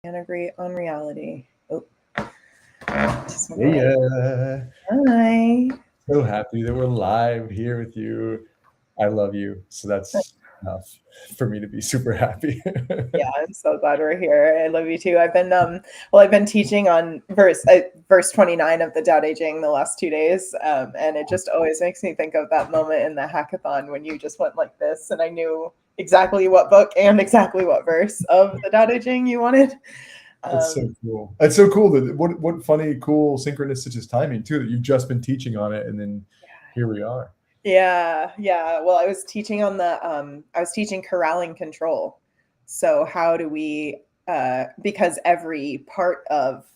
And agree on reality. Oh, Yeah. hi. So happy that we're live here with you. I love you. So that's enough for me to be super happy. Yeah, I'm so glad we're here. I love you too. I've been teaching on verse 29 of the Tao Te Ching the last 2 days, and it just always makes me think of that moment in the hackathon when you just went like this, and I knew exactly what book and exactly what verse of the Tao Te Ching you wanted. It's so cool. It's so cool that what funny, cool, synchronistic timing too, that you've just been teaching on it and then here we are. Yeah, yeah. Well, I was teaching corralling control. So how do we because every part of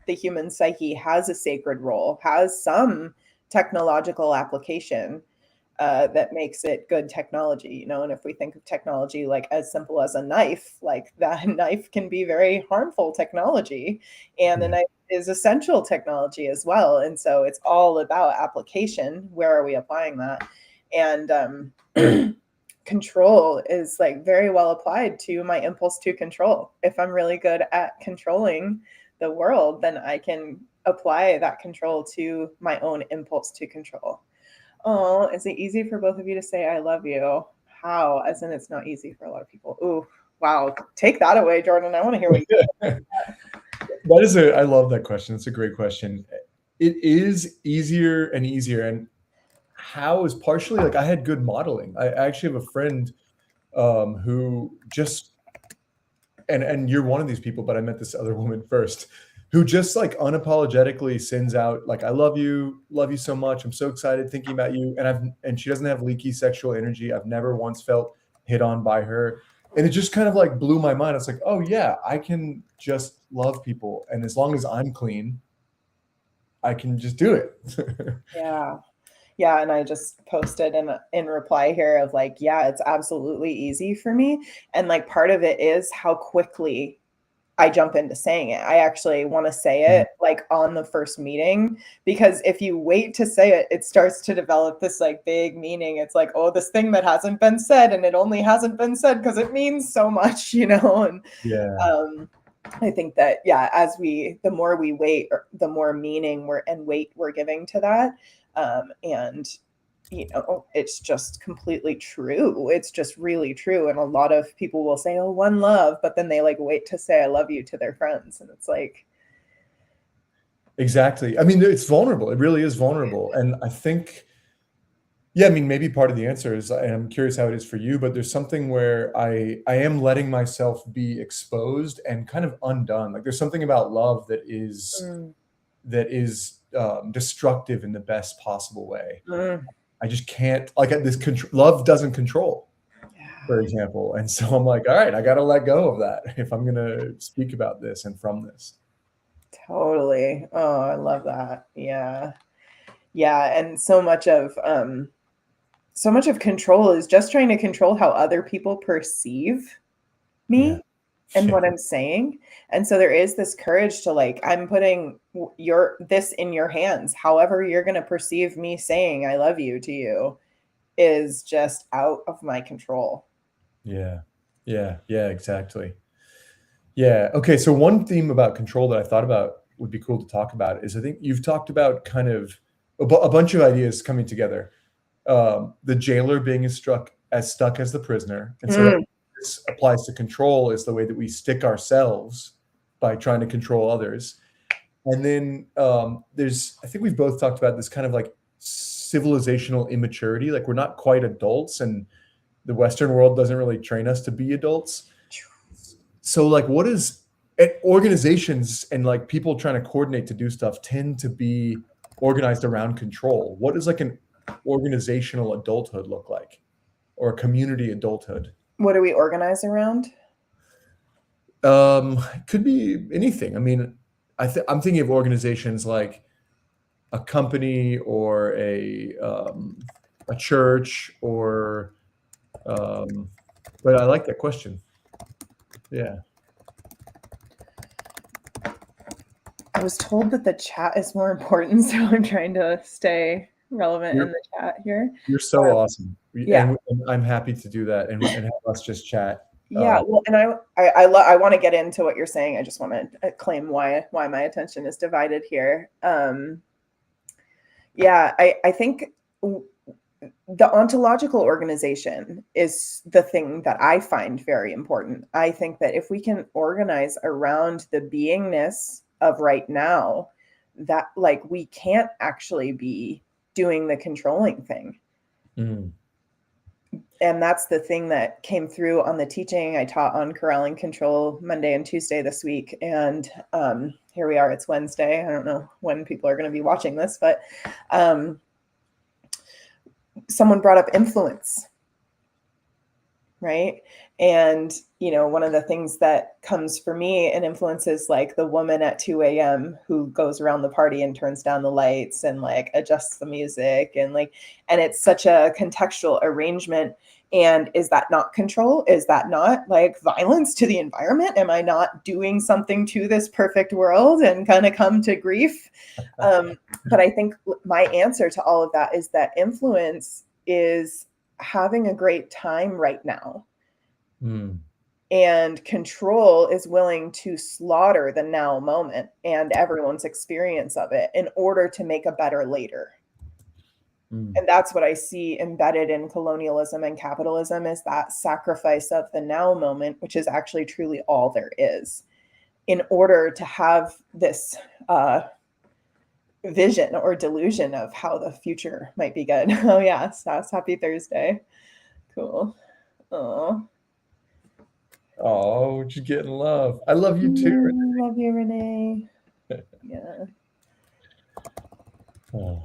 the human psyche has a sacred role, has some technological application that makes it good technology, you know. And if we think of technology like as simple as a knife, like that knife can be very harmful technology, and a Yeah. knife is essential technology as well. And so it's all about application. Where are we applying that? And control is like very well applied to my impulse to control. If I'm really good at controlling the world, then I can apply that control to my own impulse to control. Oh, is it easy for both of you to say I love you? How? As in it's not easy for a lot of people. Ooh, wow. Take that away, Jordan. I want to hear what you I love that question. It's a great question. It is easier and easier. And how is partially like I had good modeling. I actually have a friend who just and you're one of these people, but I met this other woman first who just like unapologetically sends out like I love you so much. I'm so excited thinking about you. And she doesn't have leaky sexual energy. I've never once felt hit on by her. And it just kind of like blew my mind. It's like, oh yeah, I can just love people. And as long as I'm clean, I can just do it. Yeah. Yeah, and I just posted in reply here of like, yeah, it's absolutely easy for me. And like part of it is how quickly I jump into saying it. I actually want to say it like on the first meeting, because if you wait to say it, it starts to develop this like big meaning. It's like, oh, this thing that hasn't been said, and it only hasn't been said because it means so much, you know? And Yeah. I think that, yeah, the more we wait, the more meaning and weight we're giving to that. And you know, it's just completely true. It's just really true. And a lot of people will say, oh, one love, but then they like wait to say I love you to their friends. And it's like, Exactly. I mean, it's vulnerable. It really is vulnerable. And I think, yeah, I mean, maybe part of the answer is, and I'm curious how it is for you, but there's something where I am letting myself be exposed and kind of undone. Like there's something about love mm, that is destructive in the best possible way. mm, I just can't like love doesn't control, for yeah, example. And so I'm like, all right, I got to let go of that if I'm going to speak about this and from this. totally. Oh, I love that. Yeah. Yeah. And so much of control is just trying to control how other people perceive Yeah. me and Yeah. what I'm saying. And so there is this courage to like, I'm putting your this in your hands. However, you're going to perceive me saying I love you to you is just out of my control. Yeah. Yeah. Yeah. Exactly. Yeah. Okay. So one theme about control that I thought about would be cool to talk about is I think you've talked about kind of a bunch of ideas coming together. The jailer being as stuck as the prisoner, and so Mm, this applies to control is the way that we stick ourselves by trying to control others. And then I think we've both talked about this kind of like civilizational immaturity, like we're not quite adults, and the Western world doesn't really train us to be adults. So like what is organizations and like people trying to coordinate to do stuff tend to be organized around control. What does like an organizational adulthood look like, or a community adulthood? what do we organize around? It could be anything. I mean, I'm thinking of organizations like a company or a church or um, but I like that question. Yeah. I was told that the chat is more important, so I'm trying to stay relevant You're in the chat here. you're so awesome. Yeah. And I'm happy to do that and have us just chat. Yeah, well, and I want to get into what you're saying. I just want to claim why my attention is divided here. Yeah, I think the ontological organization is the thing that I find very important. I think that if we can organize around the beingness of right now, that like we can't actually be doing the controlling thing. Mm. And that's the thing that came through on the teaching. I taught on corralling control Monday and Tuesday this week. And here we are, it's Wednesday. I don't know when people are going to be watching this, but someone brought up influence, right? And, you know, one of the things that comes for me in influence is like the woman at 2 a.m. who goes around the party and turns down the lights and like adjusts the music and it's such a contextual arrangement. And is that not control? Is that not like violence to the environment? Am I not doing something to this perfect world and kind of come to grief? But I think my answer to all of that is that influence is having a great time right now. Mm. And control is willing to slaughter the now moment and everyone's experience of it in order to make a better later. And that's what I see embedded in colonialism and capitalism, is that sacrifice of the now moment, which is actually truly all there is, in order to have this vision or delusion of how the future might be good. Oh yeah, Sass, happy Thursday. Cool. Oh, just getting love. I love you too, Renee. love you, Renee. Yeah. Oh.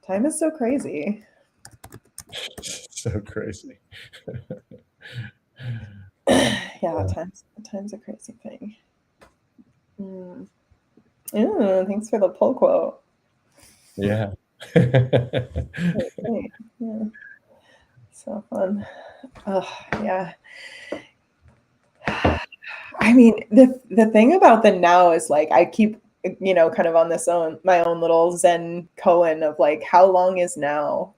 Time is so crazy. So crazy. Yeah, time's a crazy thing. Ooh, thanks for the pull quote. Yeah. Great. Yeah. So fun. Oh, yeah. I mean, the thing about the now is like I keep, you know, kind of on my own little Zen koan of like, how long is now?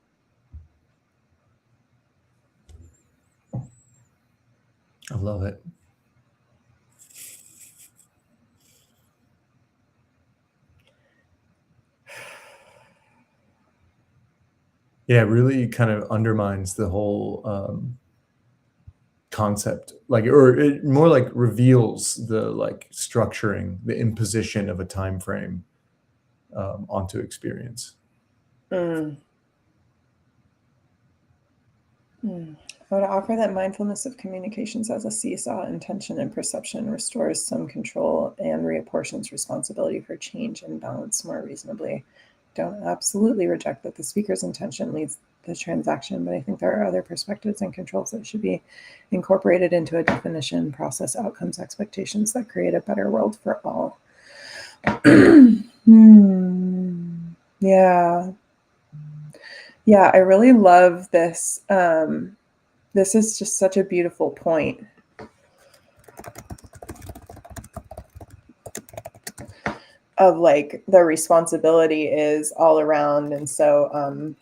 I love it. Yeah, it really kind of undermines the whole concept, like, or it more like reveals the like structuring, the imposition of a time frame onto experience. I would offer that mindfulness of communications as a seesaw, intention and perception restores some control and reapportions responsibility for change and balance more reasonably. Don't absolutely reject that the speaker's intention leads the transaction, but I think there are other perspectives and controls that should be incorporated into a definition, process, outcomes, expectations that create a better world for all. Yeah. Yeah, I really love this. This is just such a beautiful point. Of like the responsibility is all around. And so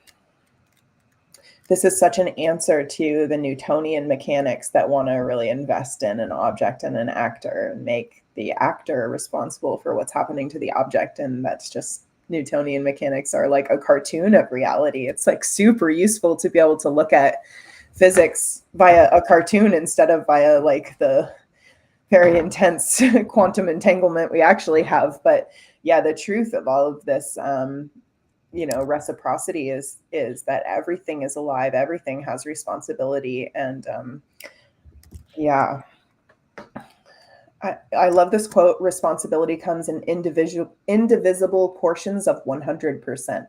this is such an answer to the Newtonian mechanics that want to really invest in an object and an actor and make the actor responsible for what's happening to the object. And that's just Newtonian mechanics are like a cartoon of reality. It's like super useful to be able to look at physics via a cartoon instead of via like the very intense quantum entanglement we actually have. But yeah, the truth of all of this, you know, reciprocity is that everything is alive, everything has responsibility. And yeah, I love this quote: responsibility comes in indivisible portions of 100%.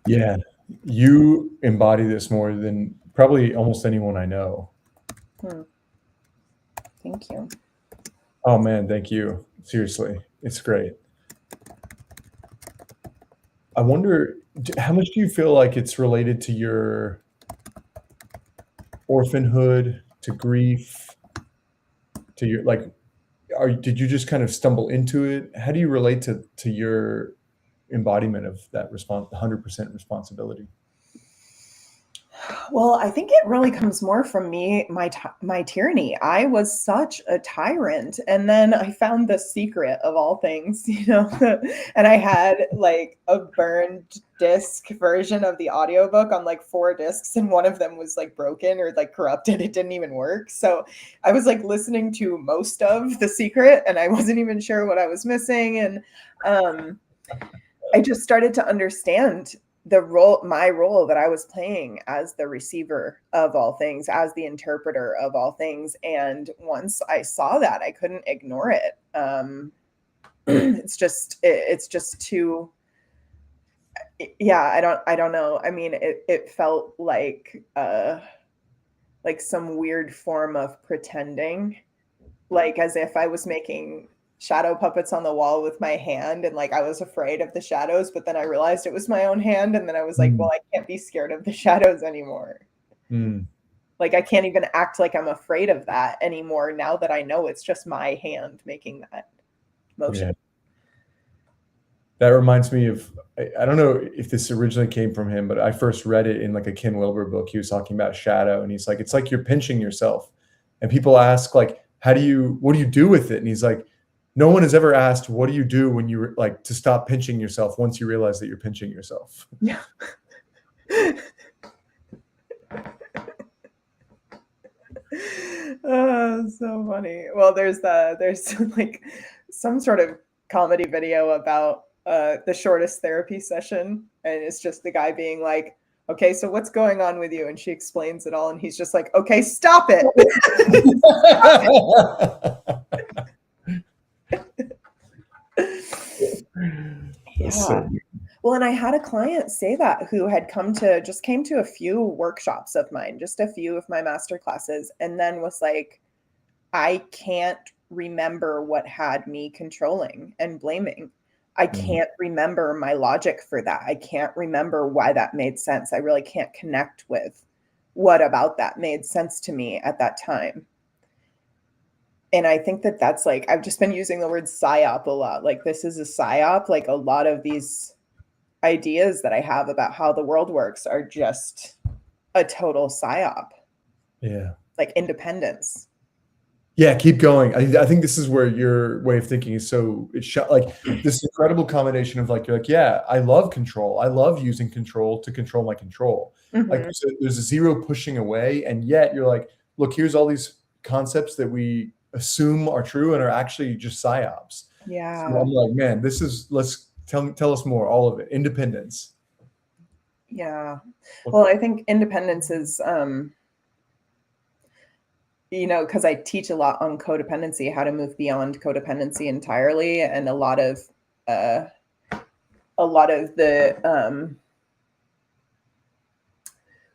Yeah, you embody this more than probably almost anyone I know. Thank you. Oh man, thank you. Seriously, it's great. I wonder, how much do you feel like it's related to your orphanhood, to grief, to your like, did you just kind of stumble into it? How do you relate to your embodiment of that 100% responsibility? Well, I think it really comes more from me, my tyranny. I was such a tyrant, and then I found the secret of all things, and I had like a burned disc version of the audiobook on like 4 discs, and one of them was like broken or like corrupted. It didn't even work. So I was like listening to most of The Secret, and I wasn't even sure what I was missing. And I just started to understand my role that I was playing as the receiver of all things, as the interpreter of all things. And once I saw that, I couldn't ignore it. It's just too, yeah, I don't know. I mean, it felt like some weird form of pretending, like as if I was making shadow puppets on the wall with my hand, and like I was afraid of the shadows, but then I realized it was my own hand, and then I was like, well, I can't be scared of the shadows anymore. Like I can't even act like I'm afraid of that anymore now that I know it's just my hand making that motion. Yeah. That reminds me of, I don't know if this originally came from him, but I first read it in like a Ken Wilber book. He was talking about shadow, and he's like, it's like you're pinching yourself. And people ask like, what do you do with it? And he's like, no one has ever asked, what do you do when you like to stop pinching yourself once you realize that you're pinching yourself? Yeah. Oh, so funny. Well, there's like some sort of comedy video about the shortest therapy session, and it's just the guy being like, okay, so what's going on with you? And she explains it all, and he's just like, okay, stop it. Yeah. Well, and I had a client say that who had came to a few workshops of mine, just a few of my master classes, and then was like, I can't remember what had me controlling and blaming. I can't remember my logic for that. I can't remember why that made sense. I really can't connect with what about that made sense to me at that time. And I think that that's like, I've just been using the word psyop a lot. Like, this is a psyop. Like, a lot of these ideas that I have about how the world works are just a total psyop. Yeah. Like independence. Yeah, keep going. I think this is where your way of thinking is so, it's like this incredible combination of like, you're like, yeah, I love control. I love using control to control my control. Like there's a zero pushing away. And yet you're like, look, here's all these concepts that we assume are true and are actually just psyops. Yeah. So I'm like, man, let's tell us more, all of it. Independence. Yeah. Well, I think independence is, because I teach a lot on codependency, how to move beyond codependency entirely. And a lot of the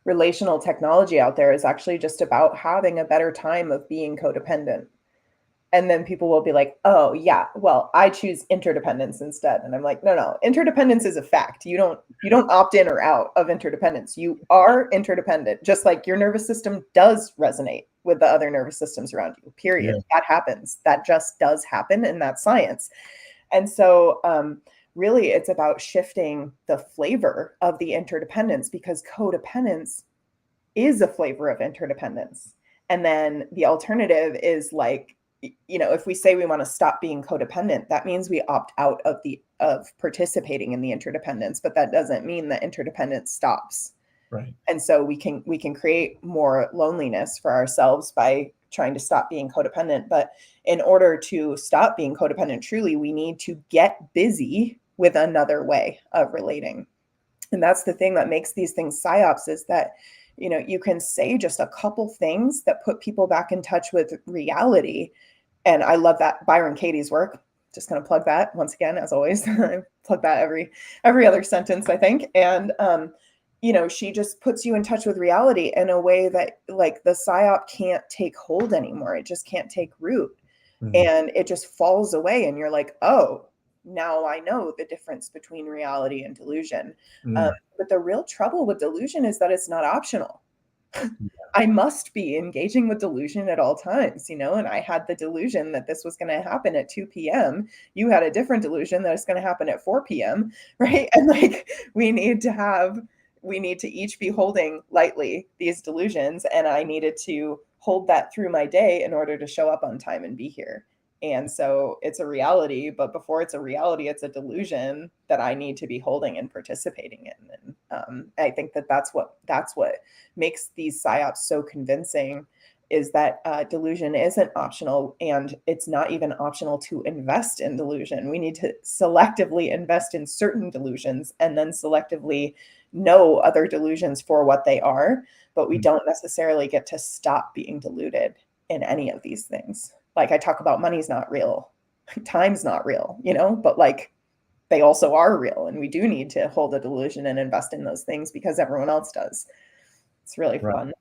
relational technology out there is actually just about having a better time of being codependent. And then people will be like, oh yeah, well, I choose interdependence instead. And I'm like, no, interdependence is a fact. You don't opt in or out of interdependence. You are interdependent, just like your nervous system does resonate with the other nervous systems around you, period. Yeah. That happens. That just does happen, and that's science. And so really it's about shifting the flavor of the interdependence, because codependence is a flavor of interdependence. And then the alternative is like, if we say we want to stop being codependent, that means we opt out of participating in the interdependence, but that doesn't mean that interdependence stops. Right. And so we can create more loneliness for ourselves by trying to stop being codependent. But in order to stop being codependent truly, we need to get busy with another way of relating. And that's the thing that makes these things psyops, is that you can say just a couple things that put people back in touch with reality. And I love that Byron Katie's work. Just going to plug that once again, as always. I plug that every other sentence, I think. And, she just puts you in touch with reality in a way that like the psyop can't take hold anymore. It just can't take root. And it just falls away. And you're like, oh, now I know the difference between reality and delusion. But the real trouble with delusion is that it's not optional. I must be engaging with delusion at all times, and I had the delusion that this was going to happen at 2 p.m. You had a different delusion that it's going to happen at 4 p.m. Right. And like, we need to have we need to each be holding lightly these delusions, and I needed to hold that through my day in order to show up on time and be here. And so it's a reality, but before it's a reality, it's a delusion that I need to be holding and participating in. And I think that that's what makes these psyops so convincing, is that delusion isn't optional, and it's not even optional to invest in delusion. We need to selectively invest in certain delusions and then selectively know other delusions for what they are, but we don't necessarily get to stop being deluded in any of these things. Like I talk about money's not real, time's not real, but like they also are real, and we do need to hold a delusion and invest in those things because everyone else does. It's really fun.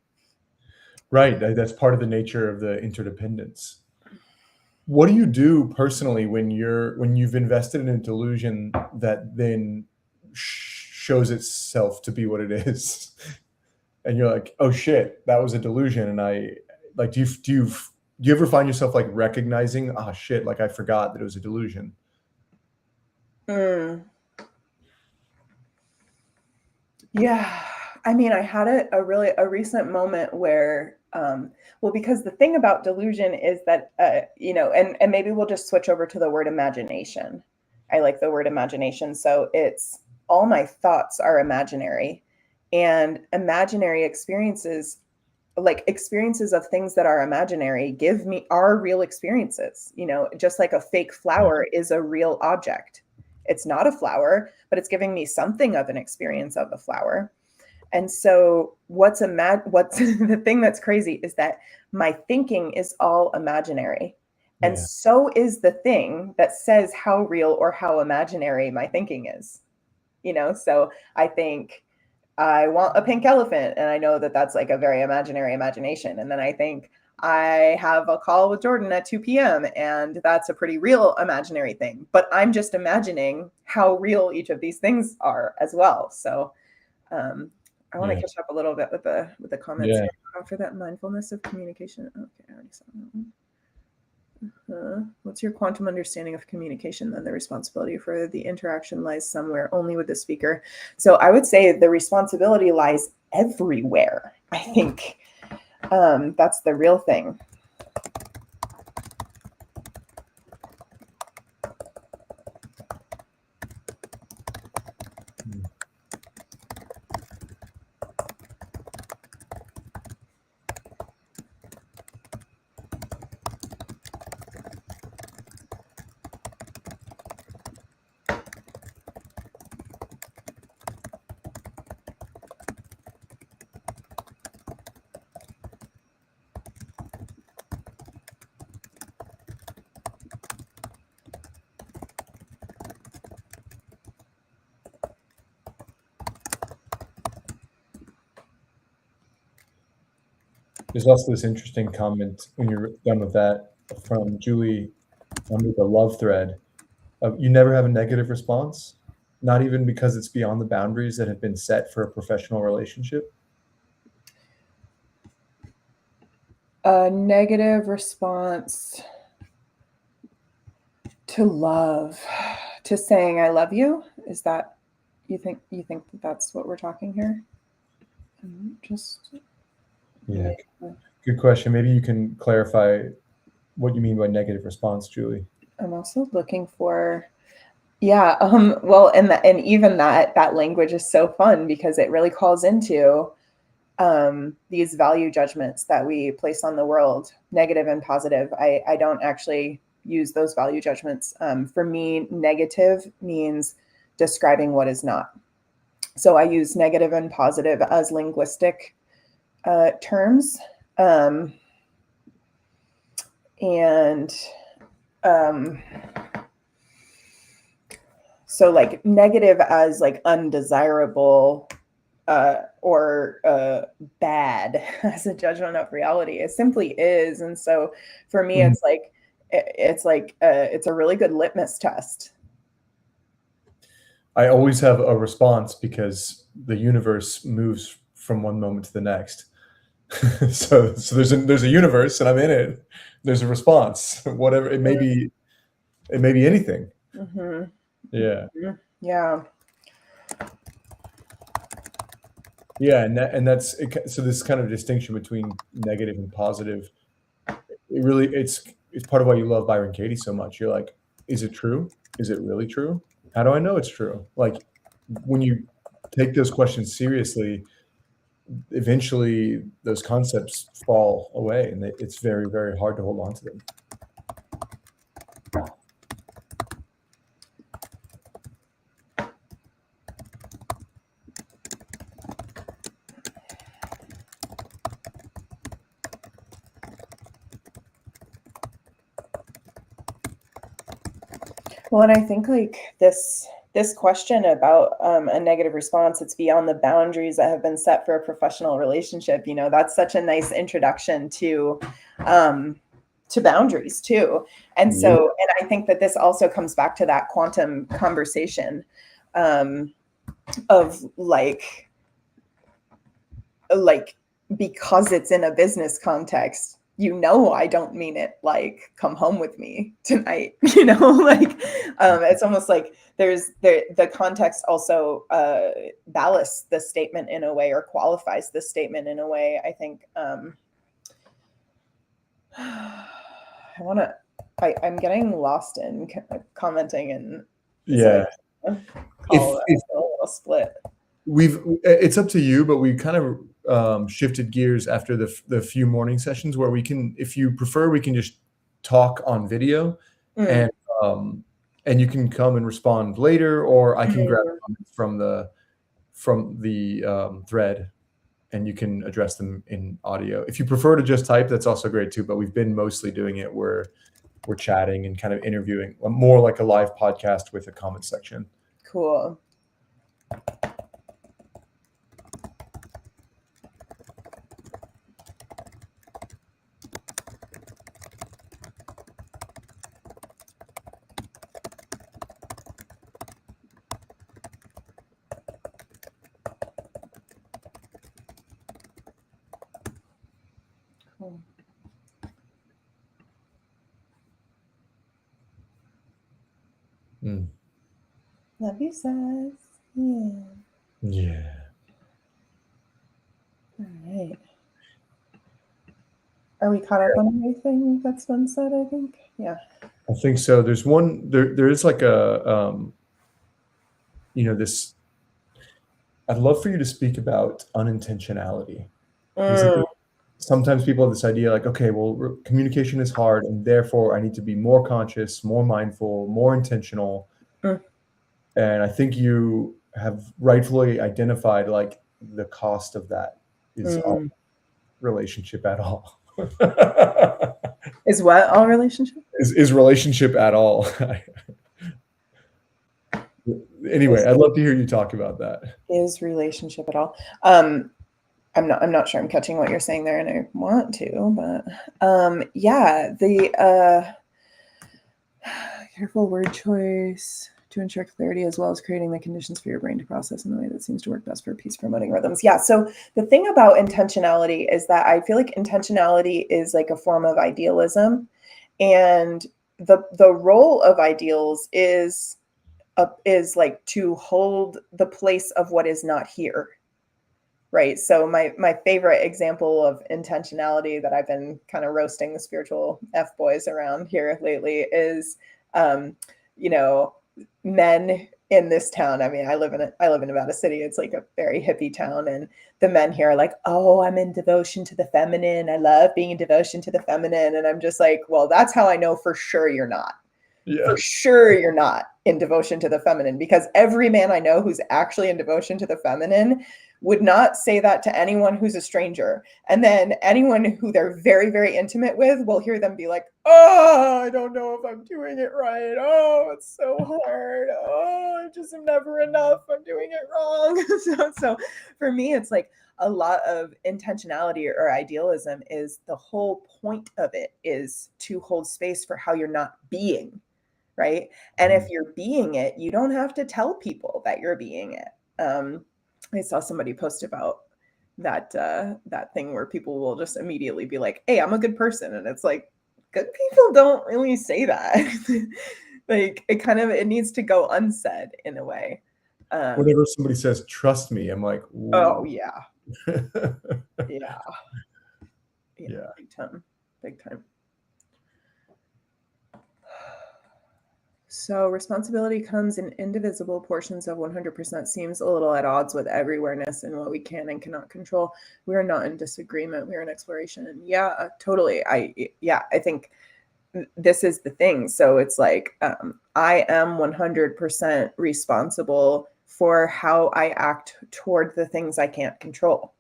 Right. That's part of the nature of the interdependence. What do you do personally when you've invested in a delusion that then shows itself to be what it is, and you're like, oh shit, that was a delusion? And I like, do you ever find yourself like recognizing, oh shit, like I forgot that it was a delusion? Yeah. I mean, I had a recent moment where, well, because the thing about delusion is that, and maybe we'll just switch over to the word imagination. I like the word imagination. So it's all my thoughts are imaginary, and imaginary experiences, like experiences of things that are imaginary, give me are real experiences, just like a fake flower is a real object. It's not a flower, but it's giving me something of an experience of a flower. And so what's the thing that's crazy is that my thinking is all imaginary. And so is the thing that says how real or how imaginary my thinking is. So I think I want a pink elephant, and I know that that's like a very imaginary imagination. And then I think I have a call with Jordan at 2 p.m. and that's a pretty real imaginary thing. But I'm just imagining how real each of these things are as well. So I want to catch up a little bit with the comments here. Offer that mindfulness of communication. Okay, I already saw that one. What's your quantum understanding of communication? Then the responsibility for the interaction lies somewhere only with the speaker. So I would say the responsibility lies everywhere. I think that's the real thing. There's also this interesting comment when you're done with that from Julie under the love thread of, you never have a negative response, not even because it's beyond the boundaries that have been set for a professional relationship. A negative response to love, to saying I love you. Is that you think that that's what we're talking here? Good question. Maybe you can clarify what you mean by negative response, Julie. I'm also looking for, well, and even that language is so fun because it really calls into these value judgments that we place on the world, negative and positive. I don't actually use those value judgments. For me, negative means describing what is not. So I use negative and positive as linguistic terms. So like negative as like undesirable or bad as a judgment of reality. It simply is. And so for me, it's a really good litmus test. I always have a response because the universe moves from one moment to the next. so there's a universe and I'm in it. There's a response, whatever it may be. It may be anything. Mm-hmm. Yeah. Yeah. Yeah, and that's it, so this kind of distinction between negative and positive. It's part of why you love Byron Katie so much. You're like, is it true? Is it really true? How do I know it's true? Like when you take those questions seriously, eventually those concepts fall away, and it's very, very hard to hold on to them. Well, and I think like this question about a negative response, it's beyond the boundaries that have been set for a professional relationship. You know, that's such a nice introduction to boundaries too. And Yeah. so, and I think that this also comes back to that quantum conversation of like because it's in a business context, you know, I don't mean it like come home with me tonight, you know, like it's almost like there's the context also ballasts the statement in a way or qualifies the statement in a way. I think I'm getting lost in commenting, and Yeah. so call If a little split. it's up to you, but we kind of shifted gears after the few morning sessions where we can, if you prefer, we can just talk on video, and you can come and respond later, or I can grab comments from the thread, and you can address them in audio. If you prefer to just type, that's also great too. But we've been mostly doing it where we're chatting and kind of interviewing, more like a live podcast with a comment section. Cool. Cool. Love you, Seth. Yeah. Yeah. All right. Are we caught up on everything that's been said, I think? Yeah. I think so. There's one, there is like a, this, I'd love for you to speak about unintentionality. Because I think sometimes people have this idea like, okay, well, communication is hard, and therefore I need to be more conscious, more mindful, more intentional. And I think you have rightfully identified like the cost of that is all relationship at all. Is what all relationship? Is relationship at all. Anyway, I'd love to hear you talk about that. Is relationship at all? I'm not sure I'm catching what you're saying there, and I want to, but yeah, the careful word choice to ensure clarity, as well as creating the conditions for your brain to process in the way that seems to work best for peace promoting rhythms. Yeah. So the thing about intentionality is that I feel like intentionality is like a form of idealism, and the role of ideals is like to hold the place of what is not here. Right. So my favorite example of intentionality that I've been kind of roasting the spiritual F boys around here lately is, men in this town. I mean, I live in Nevada City. It's like a very hippie town, and the men here are like, "Oh, I'm in devotion to the feminine. I love being in devotion to the feminine." And I'm just like, well, that's how I know for sure you're not. Yeah. For sure you're not in devotion to the feminine, because every man I know who's actually in devotion to the feminine would not say that to anyone who's a stranger. And then anyone who they're very, very intimate with will hear them be like, "Oh, I don't know if I'm doing it right. Oh, it's so hard. Oh, I just am never enough. I'm doing it wrong." So for me, it's like a lot of intentionality or idealism is the whole point of it is to hold space for how you're not being. Right. And if you're being it, you don't have to tell people that you're being it. I saw somebody post about that thing where people will just immediately be like, "Hey, I'm a good person." And it's like, good people don't really say that. Like it needs to go unsaid in a way. Whenever somebody says, trust me, I'm like, Oh ooh. yeah. Yeah. Yeah. Big time. Big time. So responsibility comes in indivisible portions of 100% seems a little at odds with everywhereness and what we can and cannot control. We are not in disagreement. We are in exploration. And yeah, totally. I think this is the thing. So it's like, I am 100% responsible for how I act toward the things I can't control.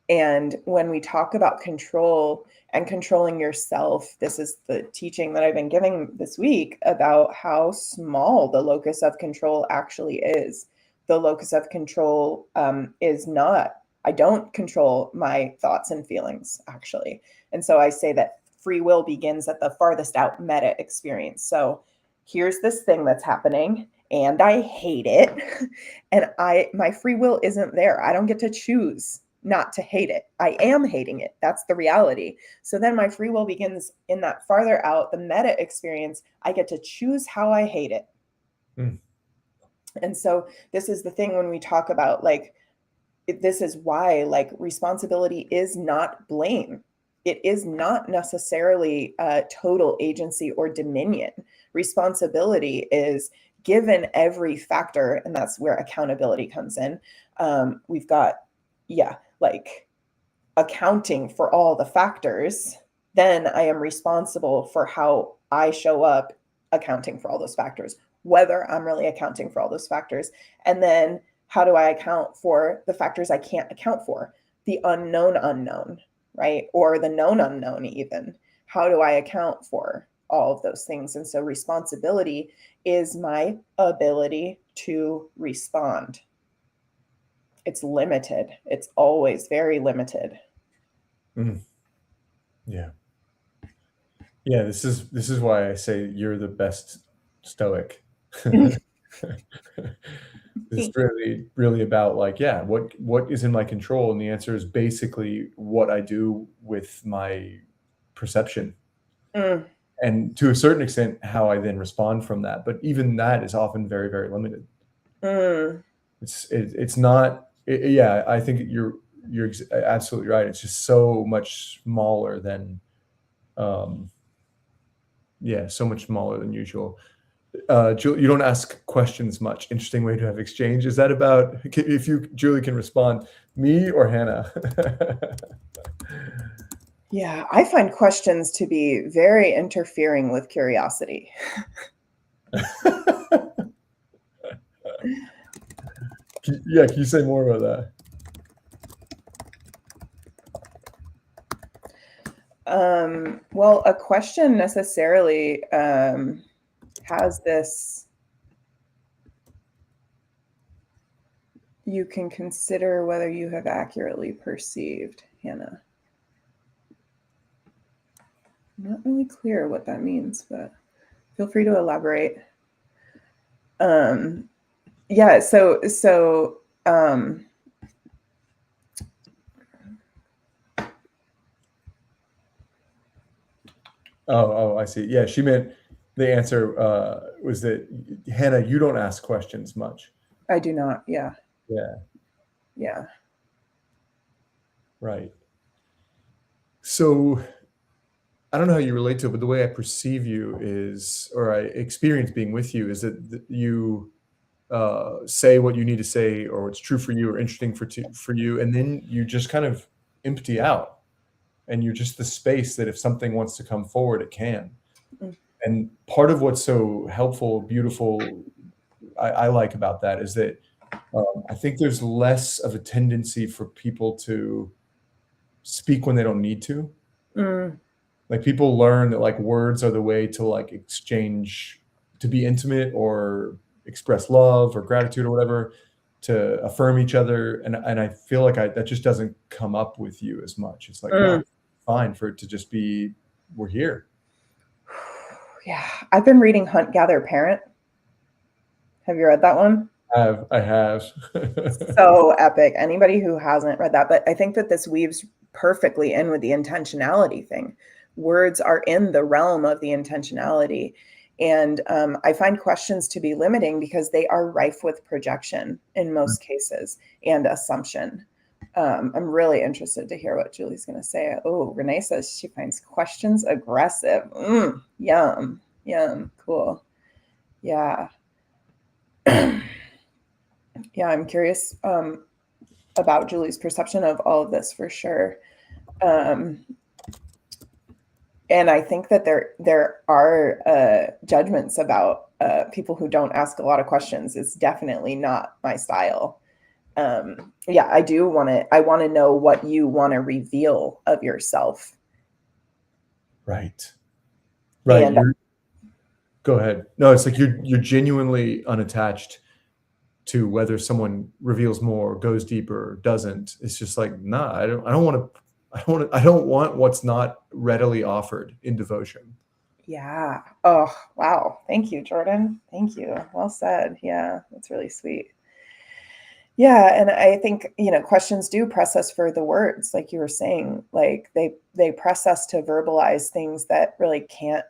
And when we talk about control and controlling yourself, this is the teaching that I've been giving this week about how small the locus of control actually is. The locus of control is not, I don't control my thoughts and feelings, actually. And so I say that free will begins at the farthest out meta experience. So here's this thing that's happening and I hate it. And my free will isn't there. I don't get to choose not to hate it. I am hating it. That's the reality. So then my free will begins in that farther out, the meta experience. I get to choose how I hate it. Mm. And so this is the thing when we talk about like, this is why like responsibility is not blame. It is not necessarily total agency or dominion. Responsibility is given every factor, and that's where accountability comes in. We've got, like accounting for all the factors, then I am responsible for how I show up accounting for all those factors, whether I'm really accounting for all those factors. And then how do I account for the factors I can't account for? The unknown, right? Or the known unknown, even. How do I account for all of those things? And so responsibility is my ability to respond. It's limited. It's always very limited. Mm. Yeah. Yeah, this is why I say you're the best Stoic. It's really about like, yeah, what is in my control? And the answer is basically what I do with my perception. Mm. And to a certain extent, how I then respond from that. But even that is often very, very limited. Mm. It's not. Yeah, I think you're absolutely right. It's just so much smaller than, so much smaller than usual. You don't ask questions much. Interesting way to have exchange. Is that about, if you, Julie, can respond, me or Hannah? Yeah, I find questions to be very interfering with curiosity. Can you say more about that? Well, a question necessarily has this, you can consider whether you have accurately perceived, Hannah. I'm not really clear what that means, but feel free to elaborate. Yeah, so Oh, I see. Yeah, she meant the answer was that, Hannah, you don't ask questions much. I do not. Yeah. Yeah. Yeah. Right. So I don't know how you relate to it, but the way I perceive you is, or I experience being with you, is that you say what you need to say, or what's true for you, or interesting for you, and then you just kind of empty out, and you're just the space that if something wants to come forward, it can. Mm. And part of what's so helpful, beautiful, I like about that is that I think there's less of a tendency for people to speak when they don't need to. Mm. Like, people learn that like words are the way to like exchange, to be intimate or express love or gratitude or whatever, to affirm each other. And I feel like that just doesn't come up with you as much. It's like, no, it's fine for it to just be, we're here. Yeah. I've been reading Hunt, Gather, Parent. Have you read that one? I have. So epic. Anybody who hasn't read that, but I think that this weaves perfectly in with the intentionality thing. Words are in the realm of the intentionality. And I find questions to be limiting because they are rife with projection in most cases and assumption. I'm really interested to hear what Julie's going to say. Oh, Renee says she finds questions aggressive. Yum, yum, cool. Yeah. Yeah, I'm curious about Julie's perception of all of this for sure. And I think that there are judgments about people who don't ask a lot of questions. It's definitely not my style. Yeah, I want to know what you want to reveal of yourself. Right. Right. And Go ahead. No, it's like you're genuinely unattached to whether someone reveals more, goes deeper, doesn't. It's just like, nah, I don't want what's not readily offered in devotion. yeah. Oh, wow. Thank you, Jordan. Thank you. Well said. Yeah, that's really sweet. Yeah, and I think, questions do press us for the words, like you were saying, like they press us to verbalize things that really can't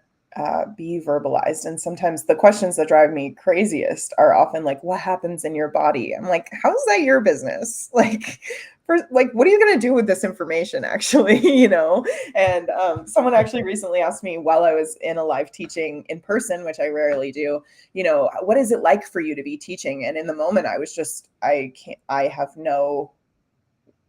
be verbalized. And sometimes the questions that drive me craziest are often like, what happens in your body? I'm like, how's that your business? Like, what are you going to do with this information, actually? And someone actually recently asked me while I was in a live teaching in person, which I rarely do, what is it like for you to be teaching? And in the moment, I was just, I have no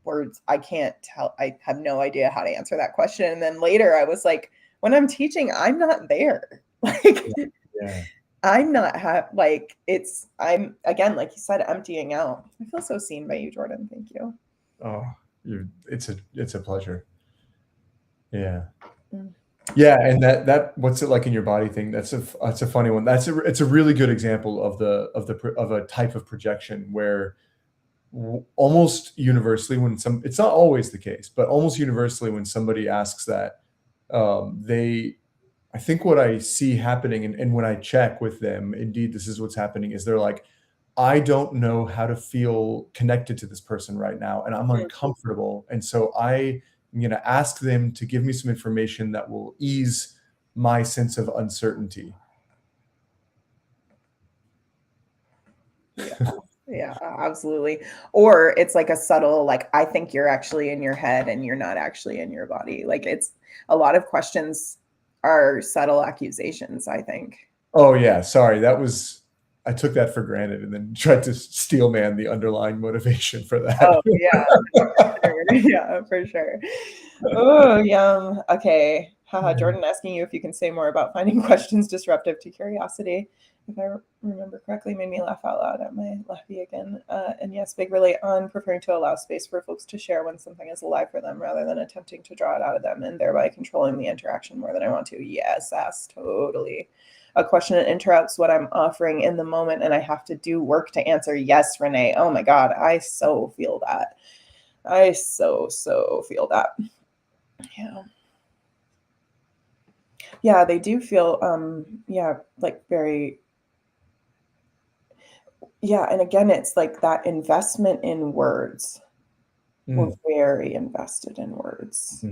words. I can't tell. I have no idea how to answer that question. And then later I was like, when I'm teaching, I'm not there. Like, Yeah. I'm not I'm again, like you said, emptying out. I feel so seen by you, Jordan. Thank you. Oh, it's a pleasure. Yeah. Mm. Yeah, and that what's it like in your body thing, that's a funny one. It's a really good example of a type of projection where almost universally it's not always the case, but almost universally when somebody asks that, I think what I see happening, and when I check with them, indeed, this is what's happening, is they're like, I don't know how to feel connected to this person right now, and I'm uncomfortable. And so I'm going to ask them to give me some information that will ease my sense of uncertainty. Yeah, absolutely. Or it's like a subtle, like, I think you're actually in your head and you're not actually in your body. Like, it's a lot of questions are subtle accusations, I think. Oh yeah, sorry. I took that for granted and then tried to steel man the underlying motivation for that. Oh yeah. Yeah, for sure. Oh, yum. Okay. Haha, Jordan asking you if you can say more about finding questions disruptive to curiosity. If I remember correctly, made me laugh out loud at my Leffy again. And yes, big relate on preferring to allow space for folks to share when something is alive for them rather than attempting to draw it out of them and thereby controlling the interaction more than I want to. Yes, that's totally. A question that interrupts what I'm offering in the moment and I have to do work to answer. Yes, Renee. Oh my God, I so feel that. I so feel that. Yeah. Yeah, they do feel like very, yeah, and again it's like that investment in words. We're very invested in words.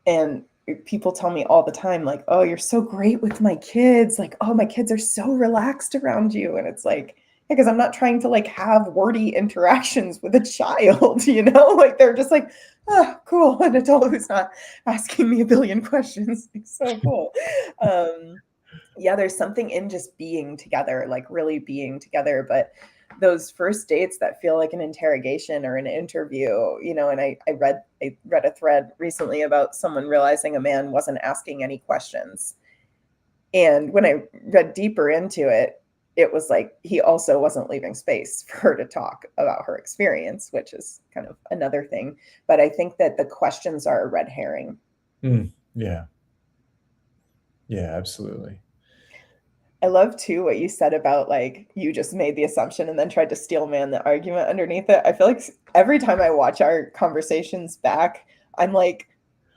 And people tell me all the time, like, oh, you're so great with my kids, like, oh, my kids are so relaxed around you. And it's like, yeah, because I'm not trying to like have wordy interactions with a child, like they're just like, oh, cool, an adult who's not asking me a billion questions. It's so cool. Yeah, there's something in just being together, like really being together. But those first dates that feel like an interrogation or an interview, and I read a thread recently about someone realizing a man wasn't asking any questions. And when I read deeper into it, it was like he also wasn't leaving space for her to talk about her experience, which is kind of another thing. But I think that the questions are a red herring. Yeah. Yeah, absolutely. I love too what you said about like you just made the assumption and then tried to steel man the argument underneath it. I feel like every time I watch our conversations back, I'm like,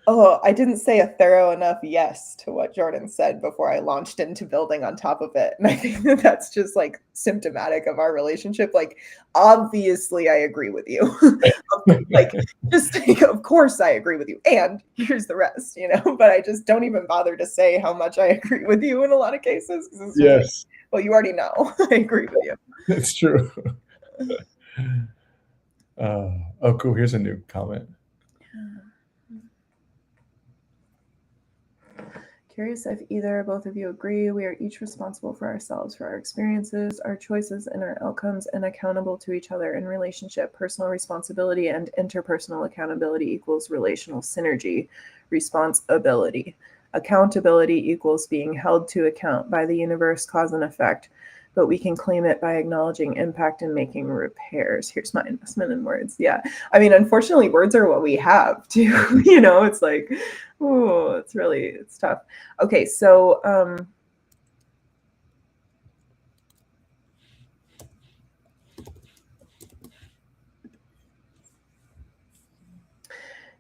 Oh, I didn't say a thorough enough yes to what Jordan said before I launched into building on top of it. And I think that that's just like symptomatic of our relationship. Like, obviously, I agree with you. Like, just think, of course, I agree with you. And here's the rest, but I just don't even bother to say how much I agree with you in a lot of cases because it's just like, Yes, well, you already know I agree with you. it's true. Oh, cool. Here's a new comment. Curious if either or both of you agree we are each responsible for ourselves, for our experiences, our choices, and our outcomes, and accountable to each other in relationship. Personal responsibility and interpersonal accountability equals relational synergy. Responsibility. Accountability equals being held to account by the universe, cause and effect, but we can claim it by acknowledging impact and making repairs. Here's my investment in words. Yeah. I mean, unfortunately, words are what we have too. It's like, oh, it's tough. Okay, so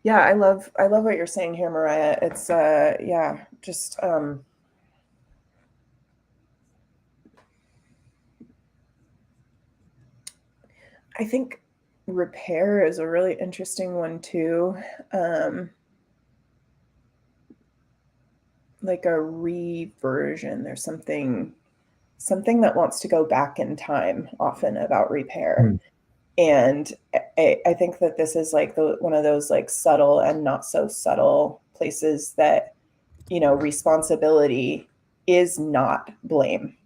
yeah, I love what you're saying here, Mariah. It's yeah, just I think repair is a really interesting one too. Like a reversion. There's something that wants to go back in time often about repair. Hmm. And I think that this is like one of those like subtle and not so subtle places that, responsibility is not blame,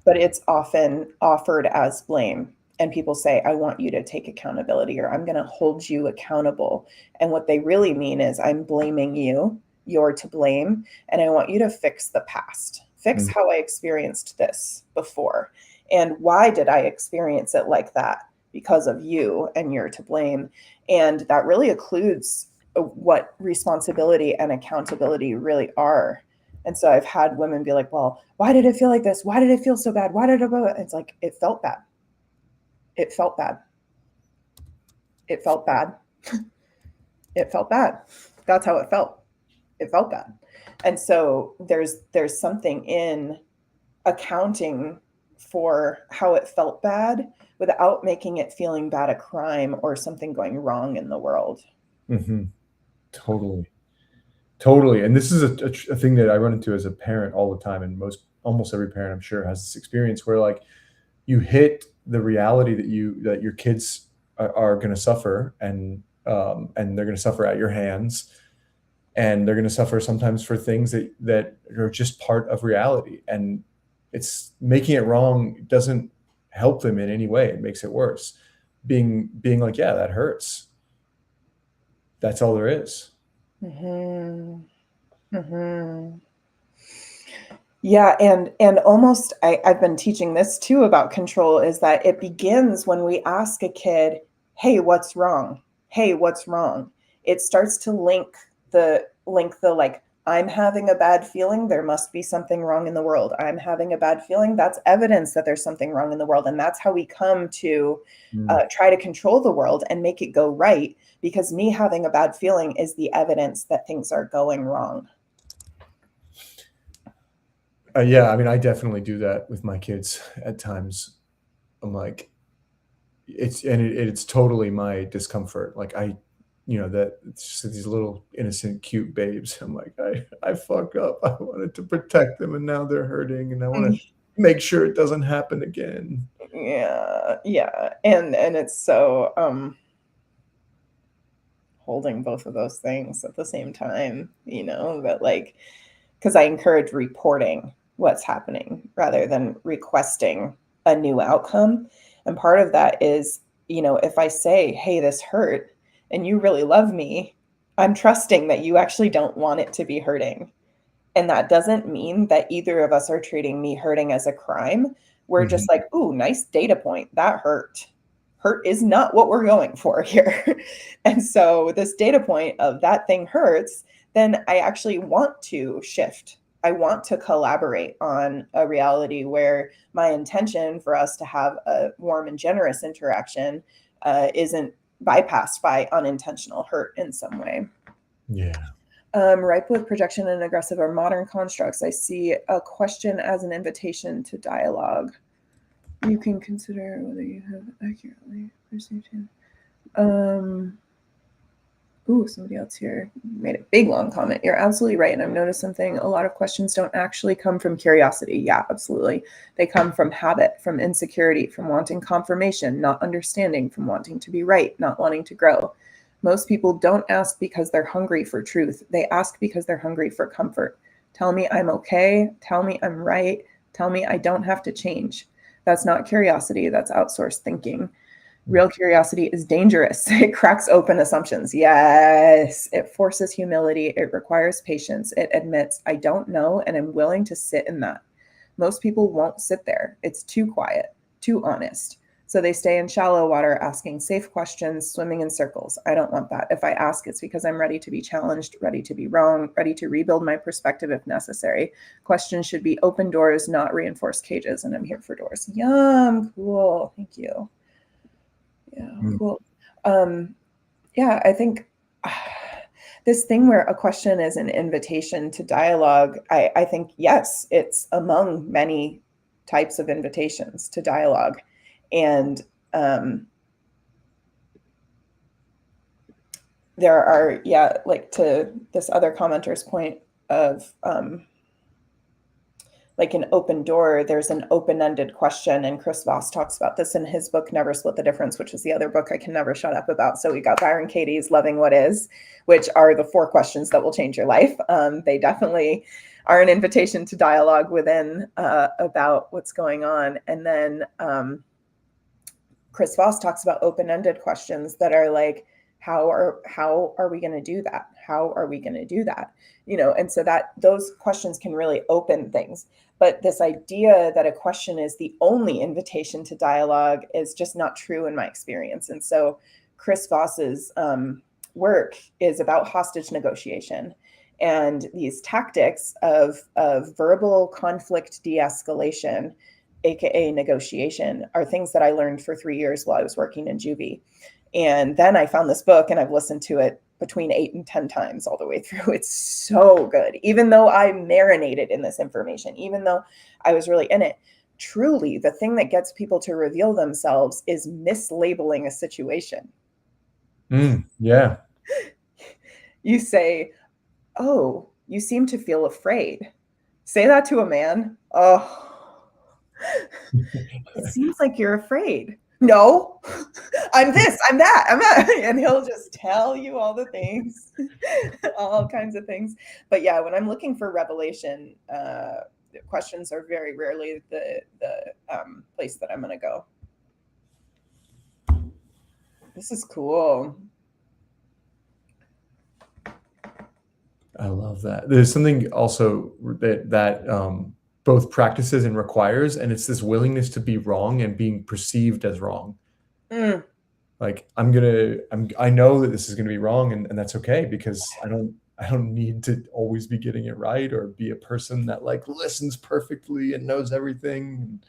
but it's often offered as blame. And people say, I want you to take accountability, or I'm going to hold you accountable. And what they really mean is, I'm blaming you, you're to blame, and I want you to fix the past, fix how I experienced this before. And why did I experience it like that? Because of you, and you're to blame. And that really includes what responsibility and accountability really are. And so I've had women be like, well, why did it feel like this? Why did it feel so bad? Why did it? It's like, it felt bad. It felt bad. It felt bad. It felt bad. That's how it felt. It felt bad. And so there's something in accounting for how it felt bad without making it feeling bad a crime or something going wrong in the world. Mm-hmm. Totally. And this is a thing that I run into as a parent all the time. And almost every parent, I'm sure, has this experience where like you hit the reality that your kids are going to suffer, and they're going to suffer at your hands, and they're going to suffer sometimes for things that are just part of reality. And it's making it wrong doesn't help them in any way. It makes it worse. Being like, yeah, that hurts. That's all there is. Mm-hmm. Mm-hmm. Yeah, and almost I've been teaching this too about control, is that it begins when we ask a kid, hey, what's wrong? Hey, what's wrong? It starts to link the like, I'm having a bad feeling, there must be something wrong in the world. I'm having a bad feeling, that's evidence that there's something wrong in the world. And that's how we come to try to control the world and make it go right, because me having a bad feeling is the evidence that things are going wrong. Yeah, I mean, I definitely do that with my kids at times. I'm like, it's totally my discomfort. Like that it's just these little innocent, cute babes. I'm like, I fuck up. I wanted to protect them, and now they're hurting, and I want to make sure it doesn't happen again. Yeah, and it's so holding both of those things at the same time, that like, because I encourage reporting what's happening rather than requesting a new outcome. And part of that is, if I say, hey, this hurt, and you really love me, I'm trusting that you actually don't want it to be hurting. And that doesn't mean that either of us are treating me hurting as a crime. We're just like, ooh, nice data point. That hurt. Hurt is not what we're going for here. And so this data point of that thing hurts, then I actually want to shift. I want to collaborate on a reality where my intention for us to have a warm and generous interaction isn't bypassed by unintentional hurt in some way. Yeah. Ripe with projection and aggressive are modern constructs. I see a question as an invitation to dialogue. You can consider whether you have accurately perceived him. Ooh, somebody else here made a big long comment. You're absolutely right. And I've noticed something. A lot of questions don't actually come from curiosity. Yeah, absolutely. They come from habit, from insecurity, from wanting confirmation, not understanding, from wanting to be right, not wanting to grow. Most people don't ask because they're hungry for truth. They ask because they're hungry for comfort. Tell me I'm okay. Tell me I'm right. Tell me I don't have to change. That's not curiosity. That's outsourced thinking. Real curiosity is dangerous. It cracks open assumptions. Yes. It forces humility. It requires patience. It admits, I don't know, and I'm willing to sit in that. Most people won't sit there. It's too quiet, too honest. So they stay in shallow water, asking safe questions, swimming in circles. I don't want that. If I ask, it's because I'm ready to be challenged, ready to be wrong, ready to rebuild my perspective if necessary. Questions should be open doors, not reinforced cages. And I'm here for doors. Yum. Cool. Thank you. Yeah, cool. Yeah, I think this thing where a question is an invitation to dialogue, I think, yes, it's among many types of invitations to dialogue. And there are, yeah, like to this other commenter's point of like an open door, there's an open-ended question. And Chris Voss talks about this in his book, Never Split the Difference, which is the other book I can never shut up about. So we got Byron Katie's Loving What Is, which are the 4 questions that will change your life. They definitely are an invitation to dialogue within about what's going on. And then Chris Voss talks about open-ended questions that are like, how are we going to do that? How are we going to do that? You know, and so that those questions can really open things. But this idea that a question is the only invitation to dialogue is just not true in my experience. And so Chris Voss's work is about hostage negotiation and these tactics of verbal conflict de-escalation, aka negotiation, are things that I learned for 3 years while I was working in juvie. And then I found this book and I've listened to it between 8 and 10 times all the way through. It's so good. Even though I marinated in this information, even though I was really in it, truly the thing that gets people to reveal themselves is mislabeling a situation. Yeah. You say, oh, you seem to feel afraid. Say that to a man. Oh, it seems like you're afraid. No, I'm this, I'm that, I'm that. And he'll just tell you all the things, all kinds of things. But yeah, when I'm looking for revelation, questions are very rarely the place that I'm going to go. This is cool. I love that. There's something also that both practices and requires, and it's this willingness to be wrong and being perceived as wrong. Like I know that this is gonna be wrong, and that's okay, because I don't need to always be getting it right or be a person that like listens perfectly and knows everything.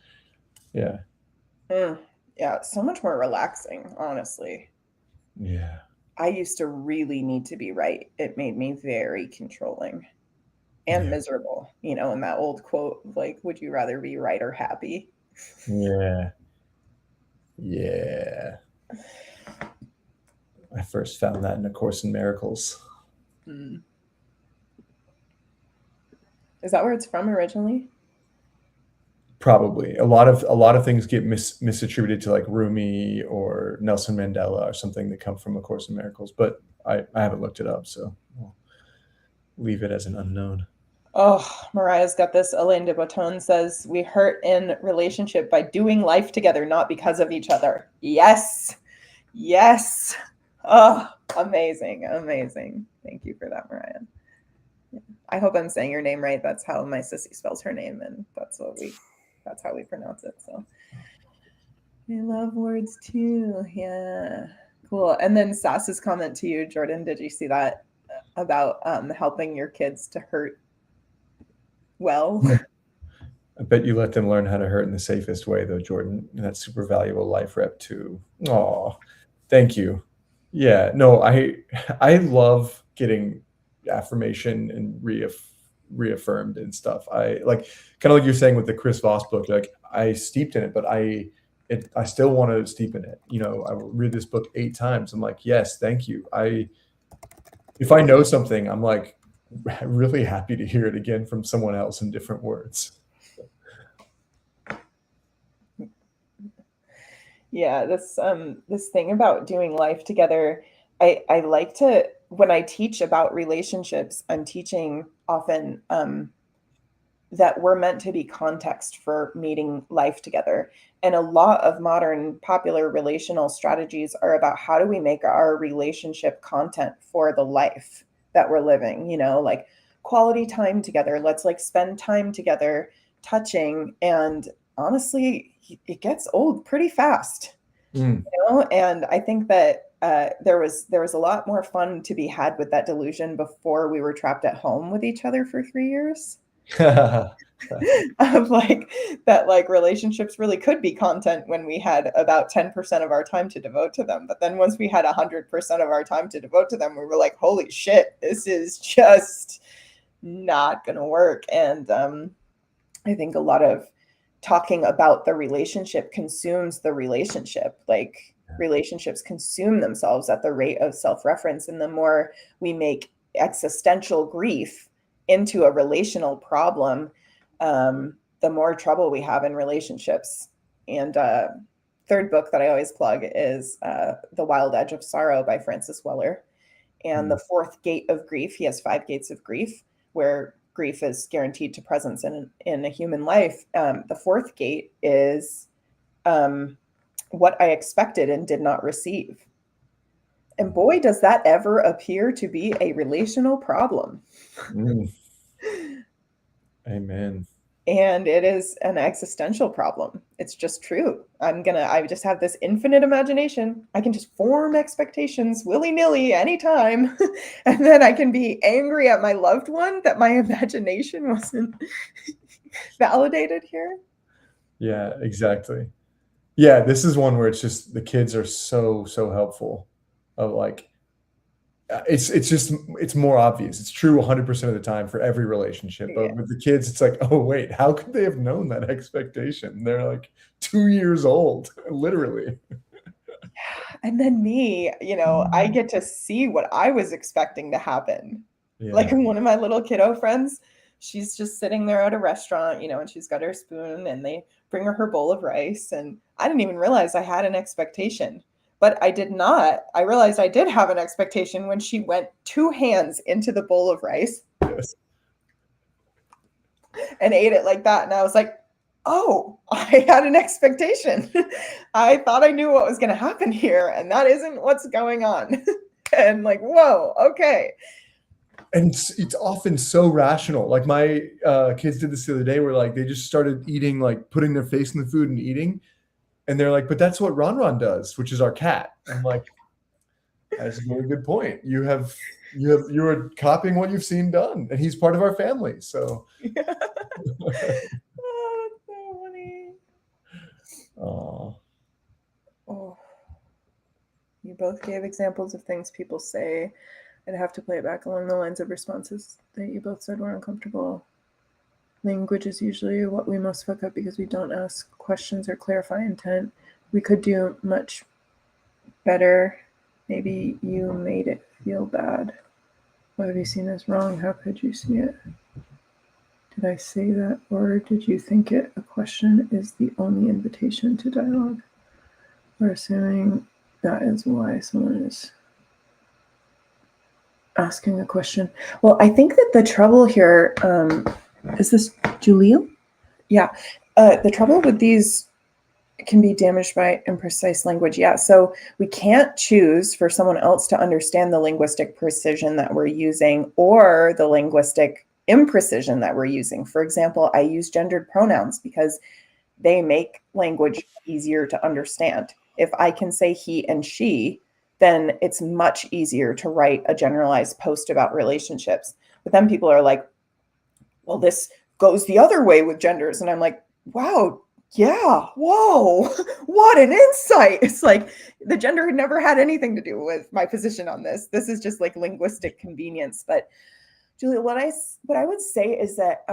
Yeah. Yeah, so much more relaxing, honestly. Yeah. I used to really need to be right. It made me very controlling and miserable, you know, in that old quote, like, would you rather be right or happy? Yeah. Yeah. I first found that in A Course in Miracles. Is that where it's from originally? Probably. A lot of things get misattributed to like Rumi or Nelson Mandela or something that come from A Course in Miracles, but I haven't looked it up, so I'll leave it as an unknown. Oh, Mariah's got this. Elaine de Botton says, we hurt in relationship by doing life together, not because of each other. Yes. Yes. Oh, amazing. Amazing. Thank you for that, Mariah. I hope I'm saying your name right. That's how my sissy spells her name, and that's how we pronounce it. So I love words too. Yeah. Cool. And then Sass's comment to you, Jordan, did you see that about helping your kids to hurt well? I bet you let them learn how to hurt in the safest way, though, Jordan. And that's super valuable life rep too. Oh, thank you. Yeah, no, I love getting affirmation and reaffirmed and stuff. I like, kind of like you're saying with the Chris Voss book, like I steeped in it, but I still want to steep in it. You know, I read this book 8 times. I'm like, yes, thank you. If I know something, I'm like really happy to hear it again from someone else in different words. Yeah, this thing about doing life together, I like to, when I teach about relationships, I'm teaching often that we're meant to be context for meeting life together. And a lot of modern popular relational strategies are about how do we make our relationship content for the life that we're living, you know, like quality time together. Let's like spend time together touching. And honestly, it gets old pretty fast, you know? And I think that there was a lot more fun to be had with that delusion before we were trapped at home with each other for 3 years. Of like that, like relationships really could be content when we had about 10% of our time to devote to them. But then once we had 100% of our time to devote to them, we were like, holy shit, this is just not gonna work. And I think a lot of talking about the relationship consumes the relationship. Like relationships consume themselves at the rate of self-reference. And the more we make existential grief into a relational problem, the more trouble we have in relationships. And third book that I always plug is The Wild Edge of Sorrow by Francis Weller. And the fourth gate of grief, he has 5 gates of grief, where grief is guaranteed to presence in a human life. The fourth gate is what I expected and did not receive. And boy, does that ever appear to be a relational problem. Amen. And it is an existential problem. It's just true. I just have this infinite imagination. I can just form expectations willy-nilly anytime. And then I can be angry at my loved one that my imagination wasn't validated here. Yeah, exactly. Yeah, this is one where it's just the kids are so helpful. Of like, it's more obvious. It's true 100% of the time for every relationship. But with the kids, it's like, oh wait, how could they have known that expectation? They're like 2 years old, literally. And then me, you know, I get to see what I was expecting to happen. Yeah. Like one of my little kiddo friends, she's just sitting there at a restaurant, you know, and she's got her spoon and they bring her bowl of rice. And I didn't even realize I had an expectation. But I did not. I realized I did have an expectation when she went 2 hands into the bowl of rice. Yes. And ate it like that. And I was like, oh, I had an expectation. I thought I knew what was going to happen here. And that isn't what's going on. And like, whoa, okay. And it's often so rational. Like my kids did this the other day where like they just started eating, like putting their face in the food and eating. And they're like, but that's what Ron does, which is our cat. I'm like, that's a very good point. You're copying what you've seen done, and he's part of our family. So, Oh, it's so funny. oh, you both gave examples of things people say. I'd have to play it back along the lines of responses that you both said were uncomfortable. Language is usually what we most fuck up because we don't ask questions or clarify intent. We could do much better. Maybe you made it feel bad. What have you seen as wrong? How could you see it? Did I say that, or did you think it? A question is the only invitation to dialogue. We're assuming that is why someone is asking a question. Well, I think that the trouble here, is this Julio? Yeah. The trouble with these can be damaged by imprecise language. Yeah. So we can't choose for someone else to understand the linguistic precision that we're using or the linguistic imprecision that we're using. For example, I use gendered pronouns because they make language easier to understand. If I can say he and she, then it's much easier to write a generalized post about relationships. But then people are like, well, this goes the other way with genders. And I'm like, wow, yeah, whoa, what an insight. It's like the gender had never had anything to do with my position on this. This is just like linguistic convenience. But Julia, what I would say is that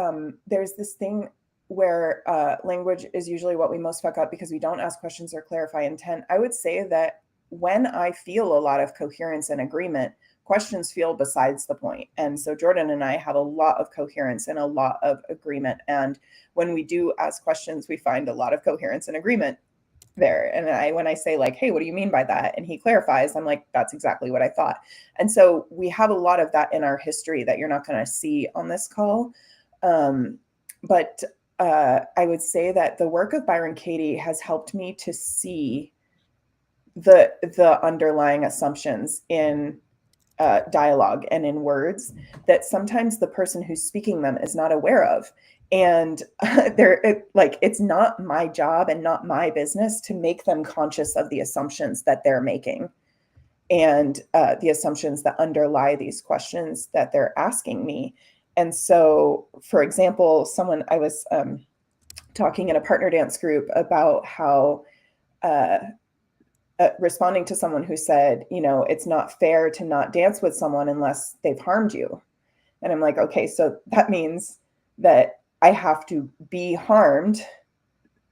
there's this thing where language is usually what we most fuck up because we don't ask questions or clarify intent. I would say that when I feel a lot of coherence and agreement, questions feel besides the point. And so Jordan and I have a lot of coherence and a lot of agreement. And when we do ask questions, we find a lot of coherence and agreement there. And when I say like, hey, what do you mean by that? And he clarifies, I'm like, that's exactly what I thought. And so we have a lot of that in our history that you're not going to see on this call. But I would say that the work of Byron Katie has helped me to see the underlying assumptions in dialogue and in words that sometimes the person who's speaking them is not aware of. And it's not my job and not my business to make them conscious of the assumptions that they're making and the assumptions that underlie these questions that they're asking me. And so, for example, I was talking in a partner dance group about how responding to someone who said, it's not fair to not dance with someone unless they've harmed you. And I'm like, okay, so that means that I have to be harmed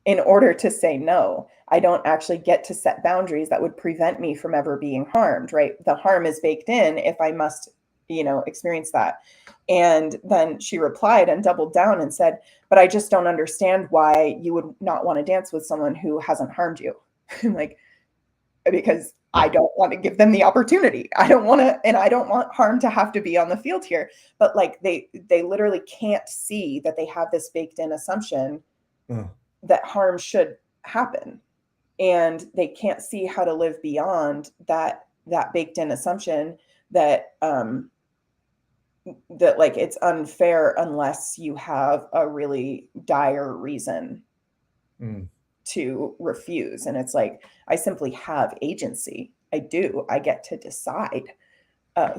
in order to say no. I don't actually get to set boundaries that would prevent me from ever being harmed, right? The harm is baked in if I must, experience that. And then she replied and doubled down and said, but I just don't understand why you would not want to dance with someone who hasn't harmed you. I'm like, because I don't want to give them the opportunity. I don't want to, and I don't want harm to have to be on the field here. But like they literally can't see that they have this baked in assumption that harm should happen. And they can't see how to live beyond that baked in assumption that that like it's unfair unless you have a really dire reason to refuse. And it's like, I simply have agency. I get to decide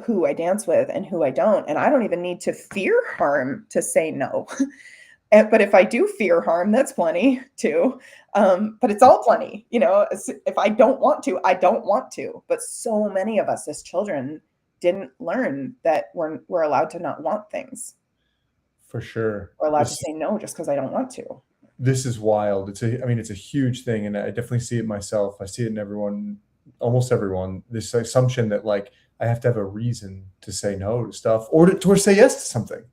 who I dance with and who I don't. And I don't even need to fear harm to say no. But if I do fear harm, that's plenty too. But it's all plenty, if I don't want to, I don't want to. But so many of us as children didn't learn that we're allowed to not want things. For sure. We're allowed to say no just because I don't want to. This is wild. It's a huge thing. And I definitely see it myself. I see it in everyone, almost everyone, this assumption that like, I have to have a reason to say no to stuff or to say yes to something.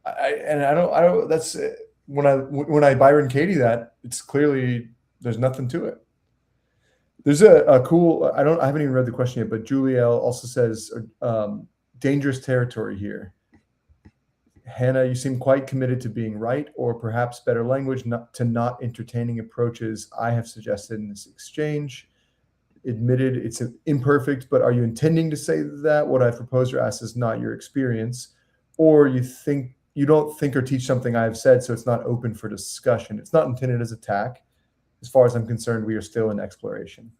I don't, that's when I Byron Katie that, it's clearly, there's nothing to it. There's a cool, I haven't even read the question yet, but Julielle also says, dangerous territory here. Hannah, you seem quite committed to being right, or perhaps better language, not entertaining approaches I have suggested in this exchange. Admitted it's imperfect, but are you intending to say that what I've proposed or asked is not your experience, or you don't think or teach something I've said, so it's not open for discussion? It's not intended as attack. As far as I'm concerned, we are still in exploration.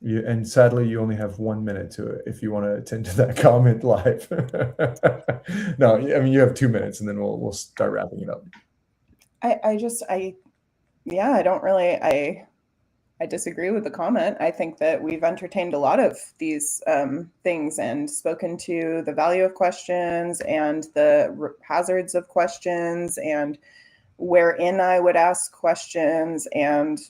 And sadly, you only have 1 minute to it if you want to attend to that comment live. No, I mean, you have 2 minutes and then we'll start wrapping it up. I disagree with the comment. I think that we've entertained a lot of these things and spoken to the value of questions and the hazards of questions and wherein I would ask questions. And,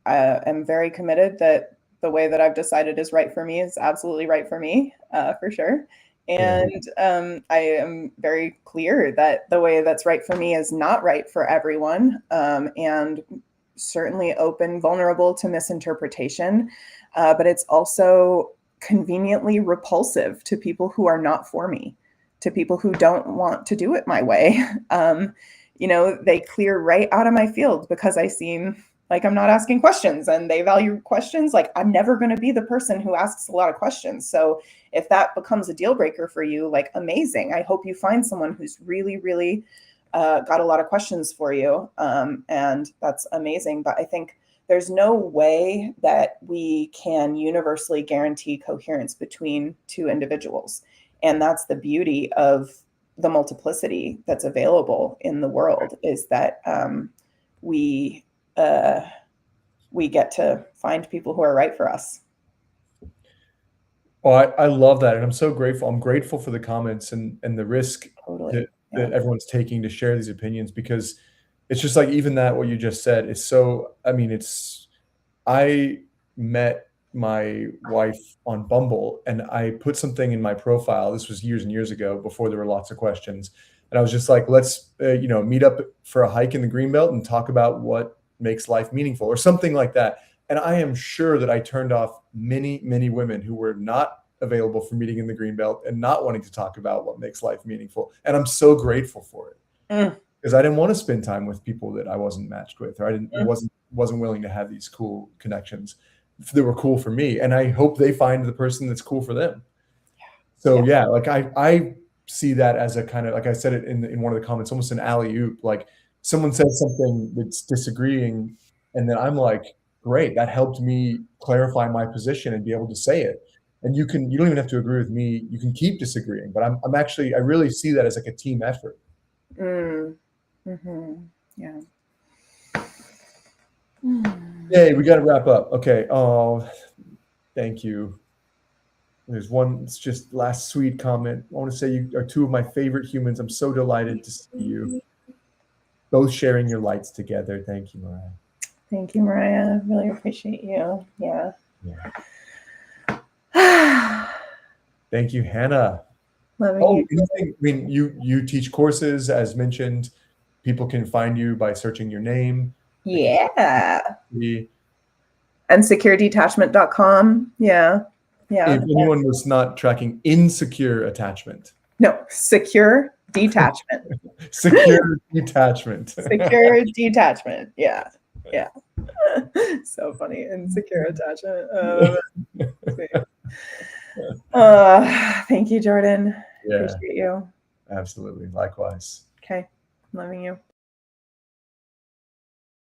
I am very committed that the way that I've decided is right for me is absolutely right for me, for sure. And I am very clear that the way that's right for me is not right for everyone, and certainly open, vulnerable to misinterpretation. But it's also conveniently repulsive to people who are not for me, to people who don't want to do it my way. They clear right out of my field because I seem like I'm not asking questions, and they value questions. Like, I'm never going to be the person who asks a lot of questions. So if that becomes a deal breaker for you, like, amazing. I hope you find someone who's really, really got a lot of questions for you. And that's amazing. But I think there's no way that we can universally guarantee coherence between two individuals. And that's the beauty of the multiplicity that's available in the world, is that we get to find people who are right for us. Oh, I love that. And I'm so grateful. I'm grateful for the comments and the risk Totally. that everyone's taking to share these opinions, because it's just like, even that, what you just said is so, I mean, I met my wife on Bumble, and I put something in my profile. This was years and years ago, before there were lots of questions. And I was just like, let's, meet up for a hike in the Greenbelt and talk about what makes life meaningful, or something like that. And I am sure that I turned off many, many women who were not available for meeting in the Greenbelt and not wanting to talk about what makes life meaningful. And I'm so grateful for it, because I didn't want to spend time with people that I wasn't matched with, or wasn't willing to have these cool connections that were cool for me. And I hope they find the person that's cool for them. So yeah, like I see that as a kind of, like I said it in one of the comments, almost an alley-oop. Like, someone says something that's disagreeing, and then I'm like, great, that helped me clarify my position and be able to say it. And you don't even have to agree with me. You can keep disagreeing, but I'm actually, I really see that as like a team effort. Yeah. Hey, we got to wrap up. Okay. Oh, thank you. There's one, it's just last sweet comment. I want to say you are two of my favorite humans. I'm so delighted to see you both sharing your lights together. Thank you, Mariah. Thank you, Mariah. Really appreciate you. Yeah. Thank you, Hannah. Loving you. I mean, you teach courses, as mentioned. People can find you by searching your name. Yeah. And securedetachment.com. Yeah. If anyone was not tracking insecure attachment. No, secure detachment. Secure detachment. Secure detachment. Yeah. Yeah. So funny. Insecure attachment. Thank you, Jordan. Yeah. Appreciate you. Absolutely. Likewise. Okay. Loving you.